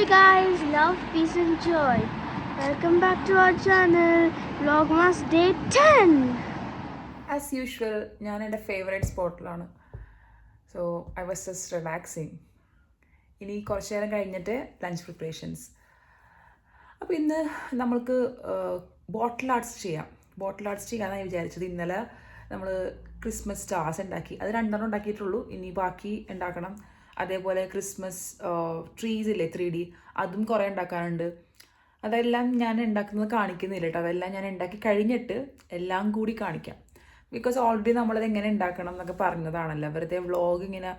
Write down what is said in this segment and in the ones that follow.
Hi guys, love, peace and joy. Welcome back to our channel, Vlogmas Day 10. As usual ഞാൻ എൻ്റെ favourite സ്പോട്ടിലാണ്. So I was just relaxing. ഇനി കുറച്ച് നേരം കഴിഞ്ഞിട്ട് ലഞ്ച് പ്രിപ്പറേഷൻസ്. അപ്പോൾ ഇന്ന് നമ്മൾക്ക് ബോട്ടിൽ ആർട്സ് ചെയ്യാം. ബോട്ടിൽ ആർട്സ് ചെയ്യാമെന്നാണ് വിചാരിച്ചത്. ഇന്നലെ നമ്മൾ ക്രിസ്മസ് സ്റ്റാർസ് ഉണ്ടാക്കി, അത് 2 ഉണ്ടാക്കിയിട്ടുള്ളൂ. ഇനി ബാക്കി ഉണ്ടാക്കണം. അതേപോലെ ക്രിസ്മസ് ട്രീസ് ഇല്ലേ 3D, അതും കുറേ ഉണ്ടാക്കാനുണ്ട്. അതെല്ലാം ഞാൻ ഉണ്ടാക്കുന്നത് കാണിക്കുന്നില്ല കേട്ടോ. അതെല്ലാം ഞാൻ ഉണ്ടാക്കി കഴിഞ്ഞിട്ട് എല്ലാം കൂടി കാണിക്കാം. ബിക്കോസ് ഓൾറെഡി നമ്മളത് എങ്ങനെ ഉണ്ടാക്കണം എന്നൊക്കെ പറഞ്ഞതാണല്ലോ. വെറുതെ വ്ളോഗ് ഇങ്ങനെ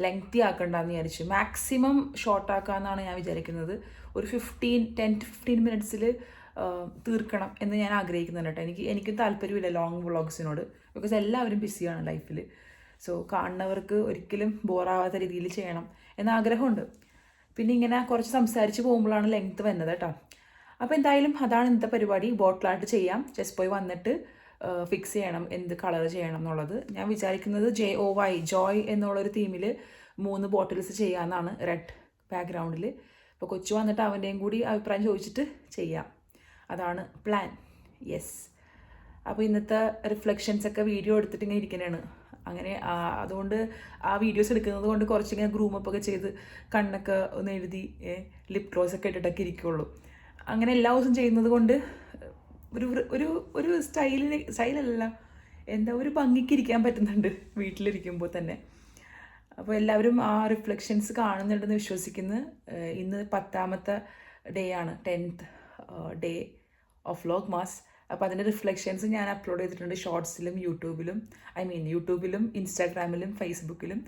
ലെങ്തി ആക്കണ്ടെന്ന് വിചാരിച്ചു. മാക്സിമം ഷോർട്ട് ആക്കാമെന്നാണ് ഞാൻ വിചാരിക്കുന്നത്. ഒരു 10 to 15 മിനിറ്റ്സിൽ തീർക്കണം എന്ന് ഞാൻ ആഗ്രഹിക്കുന്നുണ്ട് കേട്ടോ. എനിക്കും താല്പര്യമില്ല ലോങ് വ്ളോഗ്സിനോട്. ബിക്കോസ് എല്ലാവരും ബിസിയാണ് ലൈഫിൽ. സോ കാണുന്നവർക്ക് ഒരിക്കലും ബോറാവാത്ത രീതിയിൽ ചെയ്യണം എന്ന ആഗ്രഹമുണ്ട്. പിന്നെ ഇങ്ങനെ കുറച്ച് സംസാരിച്ച് പോകുമ്പോഴാണ് ലെങ്ത്ത് വരുന്നത് കേട്ടോ. അപ്പോൾ എന്തായാലും അതാണ് ഇന്നത്തെ പരിപാടി. ബോട്ടിൽ ആർട്ട് ചെയ്യാം. ജസ്റ്റ് പോയി വന്നിട്ട് ഫിക്സ് ചെയ്യണം എന്ത് കളർ ചെയ്യണം എന്നുള്ളത്. ഞാൻ വിചാരിക്കുന്നത് ജോയ് എന്നുള്ളൊരു തീമിൽ 3 ബോട്ടിൽസ് ചെയ്യാമെന്നാണ്, റെഡ് ബാക്ക്ഗ്രൗണ്ടിൽ. അപ്പോൾ കൊച്ചു വന്നിട്ട് അവൻ്റെയും കൂടി അഭിപ്രായം ചോദിച്ചിട്ട് ചെയ്യാം. അതാണ് പ്ലാൻ. യെസ്. അപ്പോൾ ഇന്നത്തെ റിഫ്ലക്ഷൻസ് ഒക്കെ വീഡിയോ എടുത്തിട്ട് ഇങ്ങനെ ഇരിക്കുന്നതാണ്. അങ്ങനെ അതുകൊണ്ട് ആ വീഡിയോസ് എടുക്കുന്നത് കൊണ്ട് കുറച്ചിങ്ങനെ ഗ്രൂമപ്പൊക്കെ ചെയ്ത് കണ്ണൊക്കെ ഒന്ന് എഴുതി ലിപ് ഗ്ലോസ് ഒക്കെ ഇട്ടിട്ടൊക്കെ ഇരിക്കുള്ളൂ. അങ്ങനെ എല്ലാ ദിവസവും ചെയ്യുന്നത് കൊണ്ട് ഒരു ഒരു ഒരു സ്റ്റൈലല്ല, എന്താ ഒരു ഭംഗിക്ക് ഇരിക്കാൻ പറ്റുന്നുണ്ട് വീട്ടിലിരിക്കുമ്പോൾ തന്നെ. അപ്പോൾ എല്ലാവരും ആ റിഫ്ലക്ഷൻസ് കാണുന്നുണ്ടെന്ന് വിശ്വസിക്കുന്നു. ഇന്ന് 10ാമത്തെ ഡേ ആണ്, 10th ഡേ ഓഫ് വ്ളോഗ്മാസ്. അപ്പോൾ അതിൻ്റെ റിഫ്ലക്ഷൻസ് ഞാൻ അപ്ലോഡ് ചെയ്തിട്ടുണ്ട് ഷോർട്സിലും യൂട്യൂബിലും ഇൻസ്റ്റാഗ്രാമിലും ഫേസ്ബുക്കിലും.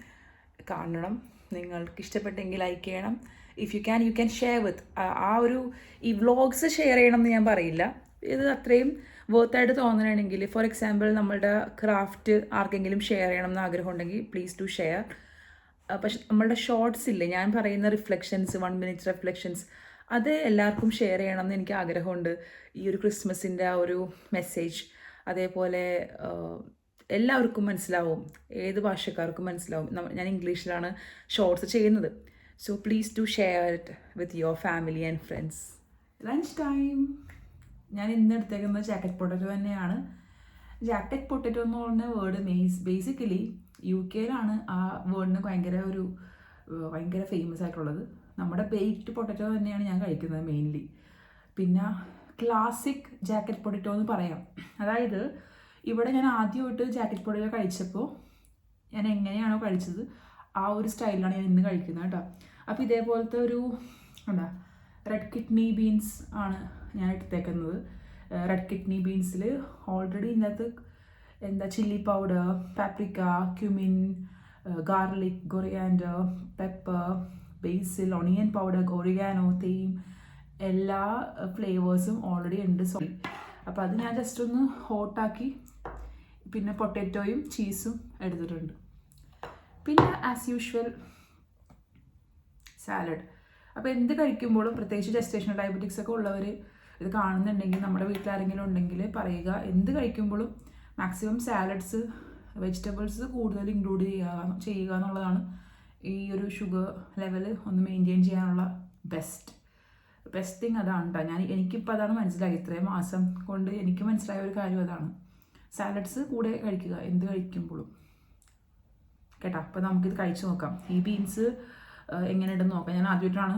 കാണണം. നിങ്ങൾക്ക് ഇഷ്ടപ്പെട്ടെങ്കിൽ ലൈക്ക് ചെയ്യണം. If you can share with. ഈ വ്ളോഗ്സ് ഷെയർ ചെയ്യണം എന്ന് ഞാൻ പറയില്ല. ഇത് അത്രയും വർത്തായിട്ട് തോന്നണമെങ്കിൽ, ഫോർ എക്സാമ്പിൾ നമ്മളുടെ ക്രാഫ്റ്റ് ആർക്കെങ്കിലും ഷെയർ ചെയ്യണം എന്ന് ആഗ്രഹം ഉണ്ടെങ്കിൽ പ്ലീസ് ടു ഷെയർ. പക്ഷെ നമ്മളുടെ ഷോർട്സ് ഇല്ലേ, ഞാൻ പറയുന്ന റിഫ്ലക്ഷൻസ്, 1 minute റിഫ്ലക്ഷൻസ്, അത് എല്ലാവർക്കും ഷെയർ ചെയ്യണം എന്ന് എനിക്ക് ആഗ്രഹമുണ്ട്. ഈ ഒരു ക്രിസ്മസിൻ്റെ ആ ഒരു മെസ്സേജ് അതേപോലെ എല്ലാവർക്കും മനസ്സിലാവും, ഏത് ഭാഷക്കാർക്കും മനസ്സിലാവും. ഞാൻ ഇംഗ്ലീഷിലാണ് ഷോർട്സ് ചെയ്യുന്നത്. So please to share it with your family and friends. Lunch time. ഞാൻ ഇന്ന് എടുത്തേക്കുന്നത് ജാക്കറ്റ് പൊട്ടറ്റോ തന്നെയാണ്. ജാക്കറ്റ് പൊട്ടറ്റോ എന്ന് പറഞ്ഞ വേർഡ് ബേസിക്കലി UK-യിലാണ് ആ വേർഡിന് ഭയങ്കര ഫേമസ് ആയിട്ടുള്ളത്. നമ്മുടെ ബേക്ക്ഡ് പൊട്ടറ്റോ തന്നെയാണ് ഞാൻ കഴിക്കുന്നത് മെയിൻലി. പിന്നെ ക്ലാസിക് ജാക്കറ്റ് പൊട്ടറ്റോ എന്ന് പറയാം. അതായത് ഇവിടെ ഞാൻ ആദ്യമായിട്ട് ജാക്കറ്റ് പൊട്ടറ്റോ കഴിച്ചപ്പോൾ ഞാൻ എങ്ങനെയാണോ കഴിച്ചത് ആ ഒരു സ്റ്റൈലിലാണ് ഞാൻ ഇന്ന് കഴിക്കുന്നത് കേട്ടോ. അപ്പോൾ ഇതേപോലത്തെ ഒരു റെഡ് കിഡ്നി ബീൻസ് ആണ് ഞാൻ എടുത്തേക്കുന്നത്. റെഡ് കിഡ്നി ബീൻസിൽ ഓൾറെഡി ഇതിനകത്ത് chilli powder, paprika, cumin, garlic, coriander, pepper, basil, onion powder, oregano, thyme, എല്ലാ ഫ്ലേവേഴ്സും ഓൾറെഡി ഉണ്ട്. അപ്പോൾ അത് ഞാൻ ജസ്റ്റ് ഒന്ന് ഹോട്ടാക്കി പിന്നെ പൊട്ടാറ്റോയും ചീസും എടുത്തിട്ടുണ്ട്. പിന്നെ ആസ് യൂഷ്വൽ സാലഡ്. അപ്പോൾ എന്ത് കഴിക്കുമ്പോഴും, പ്രത്യേകിച്ച് ജസ്റ്റേഷണൽ ഡയബറ്റിക്സ് ഒക്കെ ഉള്ളവർ ഇത് കാണുന്നുണ്ടെങ്കിൽ, നമ്മുടെ വീട്ടിലാരെങ്കിലും ഉണ്ടെങ്കിൽ പറയുക, എന്ത് കഴിക്കുമ്പോഴും മാക്സിമം സാലഡ്സ്, വെജിറ്റബിൾസ് കൂടുതൽ ഇൻക്ലൂഡ് ചെയ്യുക എന്നുള്ളതാണ് ഈ ഒരു ഷുഗർ ലെവൽ ഒന്ന് മെയിൻറ്റെയിൻ ചെയ്യാനുള്ള ബെസ്റ്റ് തിങ് അതാണ് കേട്ടോ. എനിക്കിപ്പോൾ അതാണ് മനസ്സിലായി. ഇത്രയും മാസം കൊണ്ട് എനിക്ക് മനസ്സിലായ ഒരു കാര്യം അതാണ്. സാലഡ്സ് കൂടെ കഴിക്കുക എന്ത് കഴിക്കുമ്പോഴും കേട്ടോ. അപ്പോൾ നമുക്കിത് കഴിച്ചു നോക്കാം. ഈ ബീൻസ് എങ്ങനെ ഉണ്ടെന്ന് നോക്കാം. ഞാൻ ആദ്യമായിട്ടാണ്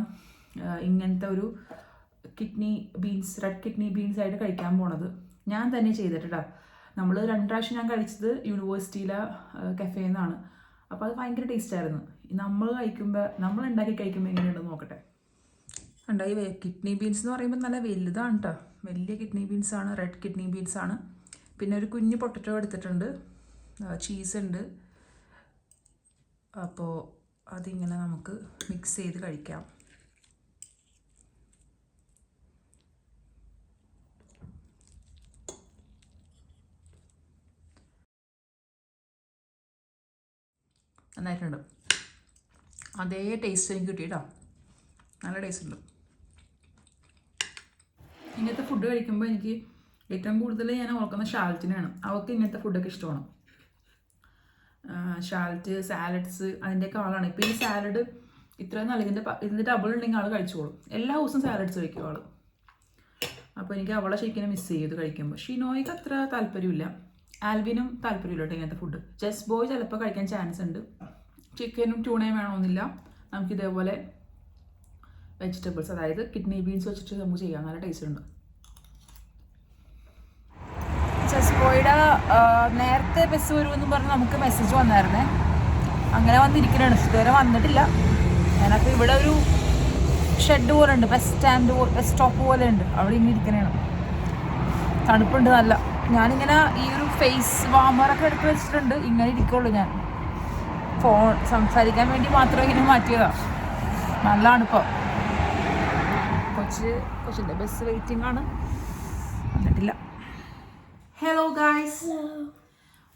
ഇങ്ങനത്തെ ഒരു റെഡ് കിഡ്നി ബീൻസ് ആയിട്ട് കഴിക്കാൻ പോണത്. ഞാൻ തന്നെ ചെയ്തിട്ടാ. നമ്മൾ 2 പ്രാവശ്യം ഞാൻ കഴിച്ചത് യൂണിവേഴ്സിറ്റിയിലെ കഫേയിൽ നിന്നാണ്. അപ്പോൾ അത് ഭയങ്കര ടേസ്റ്റായിരുന്നു. നമ്മൾ ഉണ്ടാക്കി കഴിക്കുമ്പോൾ എങ്ങനെയുണ്ടെന്ന് നോക്കട്ടെ. ഈ കിഡ്നി ബീൻസ് എന്ന് പറയുമ്പോൾ നല്ല വലുതാണ് കേട്ടോ. വലിയ കിഡ്നി ബീൻസാണ്, റെഡ് കിഡ്നി ബീൻസാണ്. പിന്നെ ഒരു കുഞ്ഞ് പൊട്ടറ്റോ എടുത്തിട്ടുണ്ട്, ചീസ് ഉണ്ട്. അപ്പോൾ അതിങ്ങനെ നമുക്ക് മിക്സ് ചെയ്ത് കഴിക്കാം. നന്നായിട്ടുണ്ട്. അതേ ടേസ്റ്റ് എനിക്ക് കിട്ടിയിട്ടോ. നല്ല ടേസ്റ്റ് ഉണ്ട്. ഇങ്ങനത്തെ ഫുഡ് കഴിക്കുമ്പോൾ എനിക്ക് ഏറ്റവും കൂടുതൽ ഞാൻ ഓർക്കുന്ന ഷാലറ്റിനെയാണ്. അവർക്ക് ഇങ്ങനത്തെ ഫുഡൊക്കെ ഇഷ്ടമാണ്. ഷാലറ്റ്, സാലഡ്സ്, അതിൻ്റെയൊക്കെ ആളാണ്. ഇപ്പോൾ ഈ സാലഡ് ഇത്രയും നല്ല ഇതിൻ്റെ ഡബിൾ ഉണ്ടെങ്കിൽ ആൾ കഴിച്ചോളും. എല്ലാ ദിവസവും സാലഡ്സ് കഴിക്കും ആൾ. അപ്പോൾ എനിക്ക് അവളെ ശരിക്കും മിസ് ചെയ്ത് കഴിക്കുമ്പോൾ. ഷിനോയ്ക്ക് അത്ര താല്പര്യമില്ല, ആൽവിനും താല്പര്യമില്ല കേട്ടോ ഇങ്ങനത്തെ ഫുഡ്. ജസ്റ്റ് ബോയ് ചിലപ്പോൾ കഴിക്കാൻ ചാൻസ് ഉണ്ട്. ചിക്കനും ട്യൂണയും വേണമെന്നില്ല. നമുക്ക് ഇതേപോലെ വെജിറ്റബിൾസ്, അതായത് കിഡ്നി ബീൻസ് വെച്ചിട്ട് നമുക്ക് ചെയ്യാം. നല്ല ടേസ്റ്റ് ഉണ്ട്. ജസ്റ്റ് ബോയുടെ നേരത്തെ ബസ് വരുമെന്ന് പറഞ്ഞ് നമുക്ക് മെസ്സേജ് വന്നായിരുന്നേ. അങ്ങനെ വന്നിരിക്കണതാണ്. ഇതുവരെ വന്നിട്ടില്ല. ഞാനപ്പോൾ ഇവിടെ ഒരു ഷെഡ് പോലെ ഉണ്ട്, ബസ് സ്റ്റോപ്പ് പോലെ ഉണ്ട്, അവിടെ ഇങ്ങനെ ഇരിക്കണതാണ്. തണുപ്പുണ്ട് നല്ല. ഞാനിങ്ങനെ ഈ ഒരു ഫേസ് വാമറൊക്കെ എടുത്ത് വെച്ചിട്ടുണ്ട്. ഇങ്ങനെ ഇരിക്കുള്ളൂ ഞാൻ. ഫോൺ സംസാരിക്കാൻ വേണ്ടി മാത്രം ഇങ്ങനെ മാറ്റിയതാണ്. നല്ലതാണ് ഇപ്പോൾ. കൊച്ചിൻ്റെ ബസ് വെയിറ്റിംഗ് ആണ്, വന്നിട്ടില്ല. Hello guys,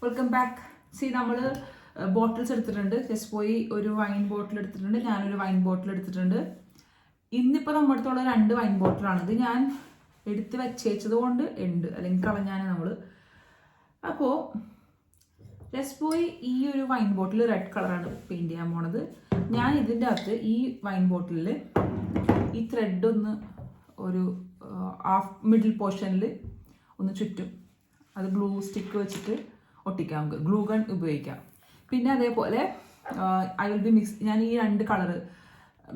welcome back. C നമ്മൾ ബോട്ടിൽസ് എടുത്തിട്ടുണ്ട്. ജസ്റ്റ് പോയി ഒരു വൈൻ ബോട്ടിൽ എടുത്തിട്ടുണ്ട്, ഞാനൊരു വൈൻ ബോട്ടിൽ എടുത്തിട്ടുണ്ട്. ഇന്നിപ്പോൾ നമ്മുടെ അടുത്തുള്ള 2 വൈൻ ബോട്ടിലാണ്. ഇത് ഞാൻ എടുത്ത് വെച്ചത് കൊണ്ട് ഉണ്ട്, അല്ലെങ്കിൽ കളഞ്ഞാണ് നമ്മൾ. അപ്പോൾ ജസ്റ്റ് പോയി ഈ ഒരു വൈൻ ബോട്ടിൽ റെഡ് കളറാണ് പെയിൻറ് ചെയ്യാൻ പോണത്. ഞാൻ ഇതിൻ്റെ അകത്ത് ഈ വൈൻ ബോട്ടിലിൽ ഈ ത്രെഡ് ഒന്ന് ഒരു മിഡിൽ പോർഷനിൽ ഒന്ന് ചുറ്റും അത് ഗ്ലൂ സ്റ്റിക്ക് വെച്ചിട്ട് ഒട്ടിക്കാം. നമുക്ക് ഗ്ലൂ ഗൺ ഉപയോഗിക്കാം. പിന്നെ അതേപോലെ ഐ വിൽ ബി മിക്സ്, ഞാൻ ഈ 2 കളറ്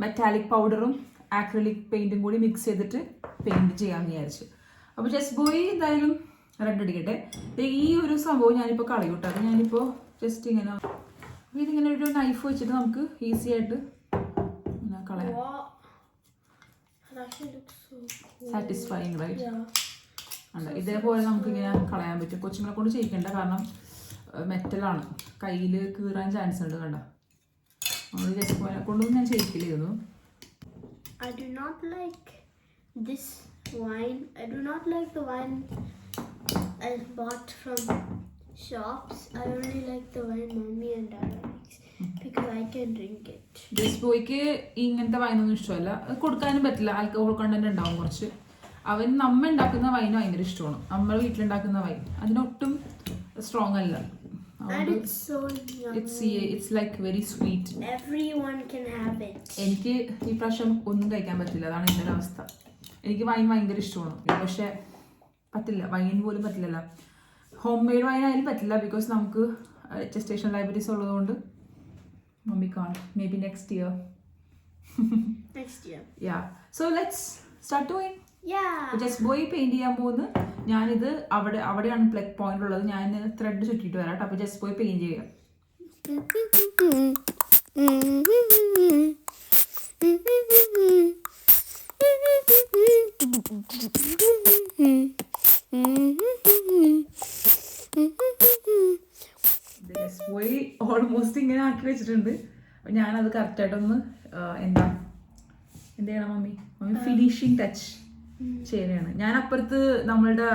മെറ്റാലിക് പൗഡറും ആക്രിലിക് പെയിൻറ്റും കൂടി മിക്സ് ചെയ്തിട്ട് പെയിൻറ്റ് ചെയ്യാമെന്ന് വിചാരിച്ചു. അപ്പോൾ ജസ്റ്റ് ബോയ് എന്തായാലും റെഡ് അടിക്കട്ടെ. ഈ ഒരു സംഭവം ഞാനിപ്പോൾ കളയൂട്ടോ. അത് ഞാനിപ്പോൾ ജസ്റ്റ് ഇങ്ങനെ ഇതിങ്ങനെ ഒരു നൈഫ് വെച്ചിട്ട് നമുക്ക് ഈസി ആയിട്ട് ഇങ്ങനെ കളയാം. Satisfying right? അല്ല, ഇതേപോലെ നമുക്കിങ്ങനെ കളയാൻ പറ്റും. കൊച്ചുങ്ങളെ കൊണ്ട് ചെയ്യിക്കണ്ട, കാരണം മെറ്റലാണ്, കയ്യിൽ കീറാൻ ചാൻസ് ഉണ്ട്. കണ്ട, നമ്മൾ ജസ്റ്റ് പോലെ കൊണ്ടൊന്നും ഞാൻ ചെയ്യിക്കില്ലായിരുന്നു. I do not like this wine. I do not like the wine I bought from shops. I only like the wine mommy and dad likes because I can drink it. Just ബോയ്ക്ക് ഇങ്ങനത്തെ വൈനൊന്നും ഇഷ്ടമല്ല. കൊടുക്കാനും പറ്റില്ല, alcohol content ഉണ്ടാവും കുറച്ച്. അവൻ നമ്മ ഉണ്ടാക്കുന്ന വൈൻ ഭയങ്കര ഇഷ്ടമാണ്. നമ്മൾ വീട്ടിലുണ്ടാക്കുന്ന വൈൻ അതിനൊട്ടും സ്ട്രോങ് അല്ല. And it's so yummy. It's like very sweet. Everyone can have it. എനിക്ക് ഈ പ്രാവശ്യം ഒന്നും കഴിക്കാൻ പറ്റില്ല, അതാണ് എൻ്റെ ഒരു അവസ്ഥ. എനിക്ക് വൈൻ ഭയങ്കര ഇഷ്ടമാണ്, പക്ഷേ പറ്റില്ല, വൈൻ പോലും പറ്റില്ലല്ലോ. ഹോം മെയ്ഡ് വൈൻ ആയാലും പറ്റില്ല, ബിക്കോസ് നമുക്ക് സ്റ്റേഷൻ ലൈബ്രറീസ് ഉള്ളതുകൊണ്ട് mummy can. Maybe next year. Yeah, so let's start doing. Just boy paint ചെയ്യാൻ പോകുന്നു. ഞാനിത് അവിടെയാണ് പ്ലഗ് പോയിന്റ് ഉള്ളത്. ഞാൻ ത്രെഡ് ചുറ്റിയിട്ട് വരാം കേട്ടോ. അപ്പോൾ ജസ്റ്റ് പോയി പെയിന്റ് ചെയ്യാം. ജസ്റ്റ് പോയി ഓൾമോസ്റ്റ് ഇങ്ങനെ ആക്കി വെച്ചിട്ടുണ്ട്. അപ്പം ഞാനത് കറക്റ്റായിട്ടൊന്ന് എന്താ എന്ത് ചെയ്യണം മമ്മി ഫിനിഷിങ് ടച്ച് ചെയ്യണതാണ്. ഞാൻ അപ്പുറത്ത് നമ്മളുടെ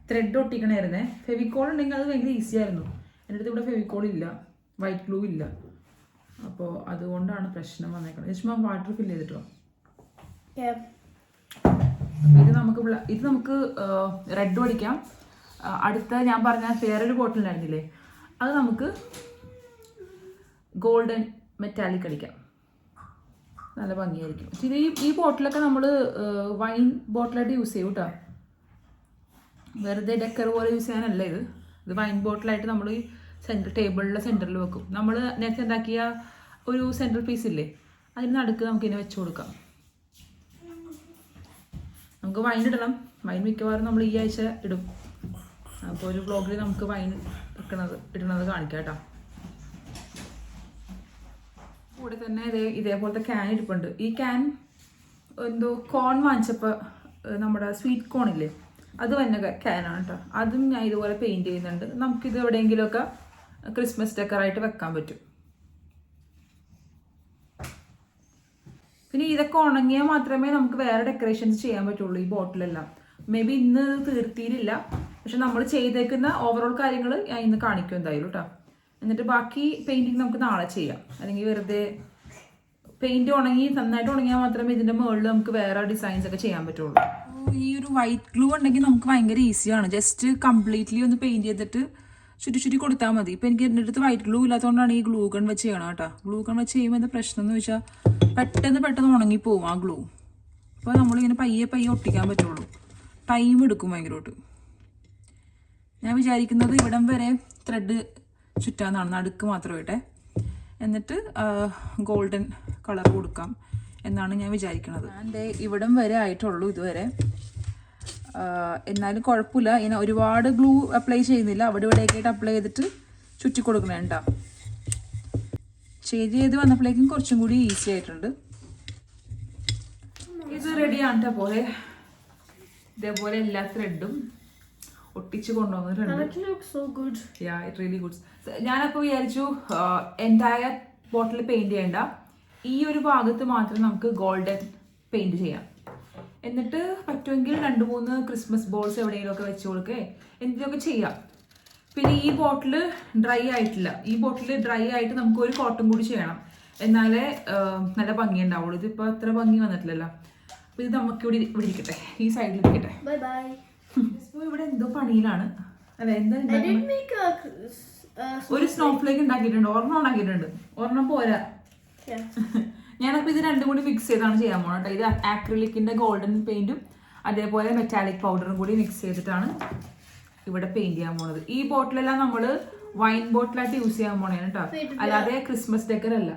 ത്രെഡ് ഒട്ടിക്കണമായിരുന്നേ. ഫെവിക്കോൾ ഉണ്ടെങ്കിൽ അത് ഭയങ്കര ഈസി ആയിരുന്നു. എൻ്റെ അടുത്ത് ഇവിടെ ഫെവിക്കോൾ ഇല്ല, വൈറ്റ് ഗ്ലൂ ഇല്ല. അപ്പോൾ അതുകൊണ്ടാണ് പ്രശ്നം വന്നേക്കുന്നത്. ചുമ്മാ വാട്ടർ ഫില്ല് ചെയ്തിട്ടോ. ഇത് നമുക്ക് റെഡ് അടിക്കാം. അടുത്ത ഞാൻ പറഞ്ഞ വേറൊരു ബോട്ടിൽ ഉണ്ടായിരുന്നില്ലേ, അത് നമുക്ക് ഗോൾഡൻ മെറ്റാലിക് അടിക്കാം. നല്ല ഭംഗിയായിരിക്കും. ഇത് ഈ ബോട്ടിലൊക്കെ നമ്മൾ വൈൻ ബോട്ടിലായിട്ട് യൂസ് ചെയ്യും കേട്ടോ. വെറുതെ ഡെക്കർ പോലെ യൂസ് ചെയ്യാനല്ല ഇത് വൈൻ ബോട്ടിലായിട്ട് നമ്മൾ ഈ ടേബിളിലെ സെൻറ്ററിൽ വെക്കും. നമ്മൾ നേരത്തെ ഉണ്ടാക്കിയ ഒരു സെൻട്രൽ പീസ് ഇല്ലേ, അതിന് നടുക്ക് നമുക്കിതിനെ വെച്ച് കൊടുക്കാം. നമുക്ക് വൈൻ ഇടണം. വൈൻ മിക്കവാറും നമ്മൾ ഈ ആഴ്ച ഇടും. അപ്പോൾ ഒരു വ്ളോഗിൽ നമുക്ക് വൈൻ ഇടുന്നത് കാണിക്കാം കേട്ടോ. കൂടെ തന്നെ ഇതേപോലത്തെ ക്യാൻ ഇരിപ്പുണ്ട്. ഈ ക്യാൻ എന്തോ കോൺ വാങ്ങിച്ചപ്പോൾ നമ്മുടെ സ്വീറ്റ് കോൺ ഇല്ലേ, അത് തന്നെ ക്യാനാണ് കേട്ടോ. അതും ഞാൻ ഇതുപോലെ പെയിൻറ് ചെയ്യുന്നുണ്ട്. നമുക്കിത് എവിടെയെങ്കിലുമൊക്കെ ക്രിസ്മസ് ഡെക്കറായിട്ട് വെക്കാൻ പറ്റും. പിന്നെ ഇതൊക്കെ ഉണങ്ങിയാൽ മാത്രമേ നമുക്ക് വേറെ ഡെക്കറേഷൻസ് ചെയ്യാൻ പറ്റുള്ളൂ ഈ ബോട്ടിലെല്ലാം. മേ ബി ഇന്ന് തീർത്തിയില്ല, പക്ഷെ നമ്മൾ ചെയ്തേക്കുന്ന ഓവറോൾ കാര്യങ്ങൾ ഞാൻ ഇന്ന് കാണിക്കും എന്തായാലും കേട്ടോ. എന്നിട്ട് ബാക്കി പെയിൻറ്റിങ് നമുക്ക് നാളെ ചെയ്യാം. അല്ലെങ്കിൽ വെറുതെ പെയിൻറ്റ് നന്നായിട്ട് ഉണങ്ങിയാൽ മാത്രമേ ഇതിൻ്റെ മുകളിൽ നമുക്ക് വേറെ ഡിസൈൻസ് ഒക്കെ ചെയ്യാൻ പറ്റുള്ളൂ. ഈ ഒരു വൈറ്റ് ഗ്ലൂ ഉണ്ടെങ്കിൽ നമുക്ക് ഭയങ്കര ഈസിയാണ്. ജസ്റ്റ് കംപ്ലീറ്റ്ലി ഒന്ന് പെയിൻറ്റ് ചെയ്തിട്ട് ചുറ്റി കൊടുത്താൽ മതി. ഇപ്പം എനിക്ക് എൻ്റെ അടുത്ത് വൈറ്റ് ഗ്ലൂ ഇല്ലാത്തതുകൊണ്ടാണ് ഈ ഗ്ലൂ ഗൺ വെച്ച് ചെയ്യണം കേട്ടോ. ഗ്ലൂ ഗൺ വെച്ച് ചെയ്യുമ്പോൾ എന്താ പ്രശ്നം എന്ന് വെച്ചാൽ പെട്ടെന്ന് ഉണങ്ങിപ്പോവും ആ ഗ്ലൂ. അപ്പോൾ നമ്മളിങ്ങനെ പയ്യെ ഒട്ടിക്കാൻ പറ്റുള്ളൂ. ടൈം എടുക്കും ഭയങ്കരമായിട്ട്. ഞാൻ വിചാരിക്കുന്നത് ഇവിടം വരെ ത്രെഡ് ചുറ്റാന്നാണ്, നടുക്ക് മാത്രമായിട്ടെ. എന്നിട്ട് ഗോൾഡൻ കളർ കൊടുക്കാം എന്നാണ് ഞാൻ വിചാരിക്കുന്നത്. എൻ്റെ ഇവിടം വരെ ആയിട്ടുള്ളൂ ഇതുവരെ. എന്നാലും കുഴപ്പമില്ല. ഇങ്ങനെ ഒരുപാട് ഗ്ലൂ അപ്ലൈ ചെയ്യുന്നില്ല. അവിടെ ഇവിടെയൊക്കെയായിട്ട് അപ്ലൈ ചെയ്തിട്ട് ചുറ്റി കൊടുക്കണേണ്ട. ചെയ്ത് വന്നപ്പോഴേക്കും കുറച്ചും കൂടി ഈസി ആയിട്ടുണ്ട്. ഇത് റെഡിയാണ് പോലെ. ഇതേപോലെ എല്ലാ ത്രെഡും ഒട്ടിച്ച് കൊണ്ടുവന്നിട്ടുണ്ട്. ഞാനപ്പോൾ വിചാരിച്ചു എൻറ്റയർ ബോട്ടിൽ പെയിന്റ് ചെയ്യണ്ട, ഈ ഒരു ഭാഗത്ത് മാത്രം നമുക്ക് ഗോൾഡൻ പെയിന്റ് ചെയ്യാം. എന്നിട്ട് പറ്റുമെങ്കിൽ 2-3 ക്രിസ്മസ് ബോൾസ് എവിടെയെങ്കിലുമൊക്കെ വെച്ച് കൊടുക്കേ എന്തെങ്കിലുമൊക്കെ ചെയ്യാം. പിന്നെ ഈ ബോട്ടിൽ ഡ്രൈ ആയിട്ടില്ല. ഈ ബോട്ടിൽ ഡ്രൈ ആയിട്ട് നമുക്ക് ഒരു കോട്ടും കൂടി ചെയ്യണം, എന്നാലേ നല്ല ഭംഗി ഉണ്ടാവുള്ളൂ. ഇതിപ്പോൾ അത്ര ഭംഗി വന്നിട്ടില്ലല്ലോ. അപ്പോൾ ഇത് നമുക്ക് ഇവിടെ ഇരിക്കട്ടെ, ഈ സൈഡിൽ ഇരിക്കട്ടെ. ഇവിടെ എന്തോ പണിയിലാണ് അല്ലെ? എന്താ ഒരു സ്നോഫ്ലേക്ക് ഉണ്ടാക്കിയിട്ടുണ്ട്, ഒരെണ്ണം പോരാ. ഞാനപ്പോൾ ഇത് രണ്ടും കൂടി മിക്സ് ചെയ്താണ് ചെയ്യാൻ പോകണം കേട്ടോ. ഇത് ആക്രിലിക്കിന്റെ ഗോൾഡൻ പെയിന്റും അതേപോലെ മെറ്റാലിക് പൗഡറും കൂടി മിക്സ് ചെയ്തിട്ടാണ് ഇവിടെ പെയിന്റ് ചെയ്യാൻ പോണത്. ഈ ബോട്ടിലെല്ലാം നമ്മൾ വൈൻ ബോട്ടിലായിട്ട് യൂസ് ചെയ്യാൻ പോണേ കേട്ടോ, അല്ലാതെ ക്രിസ്മസ് ഡെക്കർ അല്ല.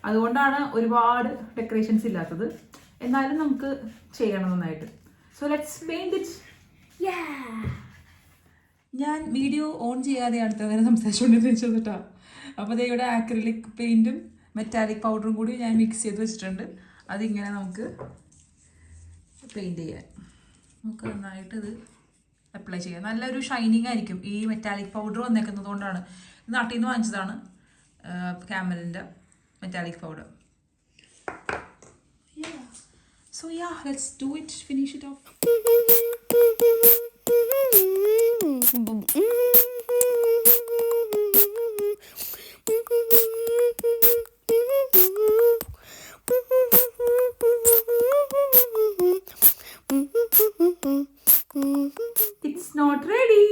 അതുകൊണ്ടാണ് ഒരുപാട് ഡെക്കറേഷൻസ് ഇല്ലാത്തത്. എന്നാലും നമുക്ക് ചെയ്യണം നന്നായിട്ട്. So let's paint it. ഞാൻ വീഡിയോ ഓൺ ചെയ്യാതെ അടുത്ത നേരം സംസാരിച്ചുകൊണ്ടിരുന്നു കേട്ടോ. അപ്പോൾ അതേ ഇവിടെ ആക്രിലിക് പെയിന്റും മെറ്റാലിക് പൗഡറും കൂടി ഞാൻ മിക്സ് ചെയ്ത് വെച്ചിട്ടുണ്ട്. അതിങ്ങനെ നമുക്ക് പെയിന്റ് ചെയ്യാൻ നമുക്ക് നന്നായിട്ട് ഇത് അപ്ലൈ ചെയ്യാം. നല്ലൊരു ഷൈനിങ് ആയിരിക്കും ഈ മെറ്റാലിക് പൗഡർ വന്നേക്കുന്നത് കൊണ്ടാണ്. നാട്ടിൽ നിന്ന് വാങ്ങിച്ചതാണ് ക്യാമലിൻ്റെ metallic powder. So yeah, let's do it, finish it off. It's not ready.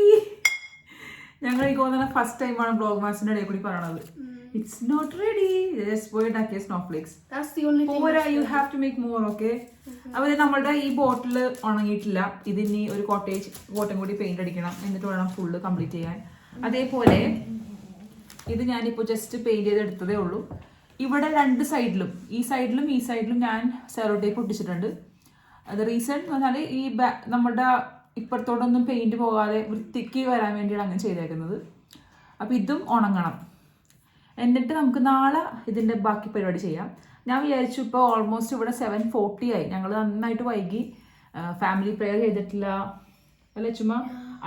ഞങ്ങൾ ഈ പോകുന്ന ഫസ്റ്റ് ടൈമാണ് ബ്ലോഗ് മാസിന്റെ ഇടയിൽ കൂടി പറയണത്. It's not ready. Just wait a snowflakes. That's the only thing. Or you have to make more, okay? അപ്പോൾ നമ്മളുടെ ഈ ബോട്ടിൽ ഉണങ്ങിയിട്ടില്ല. ഇതിനി ഒരു കോട്ടയും കൂടി പെയിന്റ് അടിക്കണം, എന്നിട്ട് വേണം ഫുള്ള് കംപ്ലീറ്റ് ചെയ്യാൻ. അതേപോലെ ഇത് ഞാനിപ്പോൾ ജസ്റ്റ് പെയിന്റ് ചെയ്തെടുത്തതേ ഉള്ളൂ. ഇവിടെ 2 സൈഡിലും ഈ സൈഡിലും ഞാൻ സെറോ ടേപ്പ് ഒട്ടിച്ചിട്ടുണ്ട്. അത് റീസൺ എന്ന് പറഞ്ഞാൽ ഈ നമ്മുടെ ഇപ്പുറത്തോടൊന്നും പെയിന്റ് പോകാതെ വൃത്തിക്ക് വരാൻ വേണ്ടിയാണ് അങ്ങനെ ചെയ്തേക്കുന്നത്. അപ്പോൾ ഇതും ഉണങ്ങണം. എന്നിട്ട് നമുക്ക് നാളെ ഇതിൻ്റെ ബാക്കി പരിപാടി ചെയ്യാം. ഞാൻ വിചാരിച്ചു ഇപ്പോൾ ഓൾമോസ്റ്റ് ഇവിടെ 7:40 ആയി. ഞങ്ങൾ നന്നായിട്ട് വൈകി. ഫാമിലി പ്രെയർ ചെയ്തിട്ടില്ല അല്ലെ, ചുമ്മാ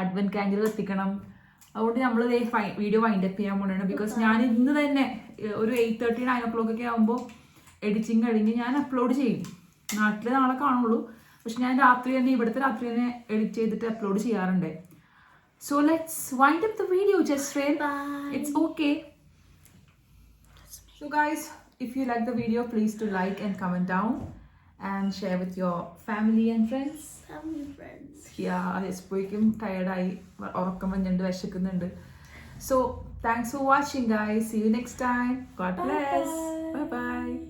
അഡ്വെന്റ് കാൻഡിൽ എത്തിക്കണം. അതുകൊണ്ട് നമ്മൾ വീഡിയോ വൈൻഡപ്പ് ചെയ്യാൻ പോകണം. ബിക്കോസ് ഞാൻ ഇന്ന് തന്നെ ഒരു 8:30 9 o'clock ഒക്കെ ആകുമ്പോൾ എഡിറ്റിങ് കഴിഞ്ഞ് ഞാൻ അപ്ലോഡ് ചെയ്യും. നാട്ടിൽ നാളെ കാണുള്ളൂ, പക്ഷെ ഞാൻ ഇവിടുത്തെ രാത്രി തന്നെ എഡിറ്റ് ചെയ്തിട്ട് അപ്ലോഡ് ചെയ്യാറുണ്ട്. So let's wind up the video. Just it's okay. So guys, if you like the video, please do like and comment down and share with your family and friends. Yeah, I'm tired. So thanks for watching guys. See you next time. God bless. Bye bye.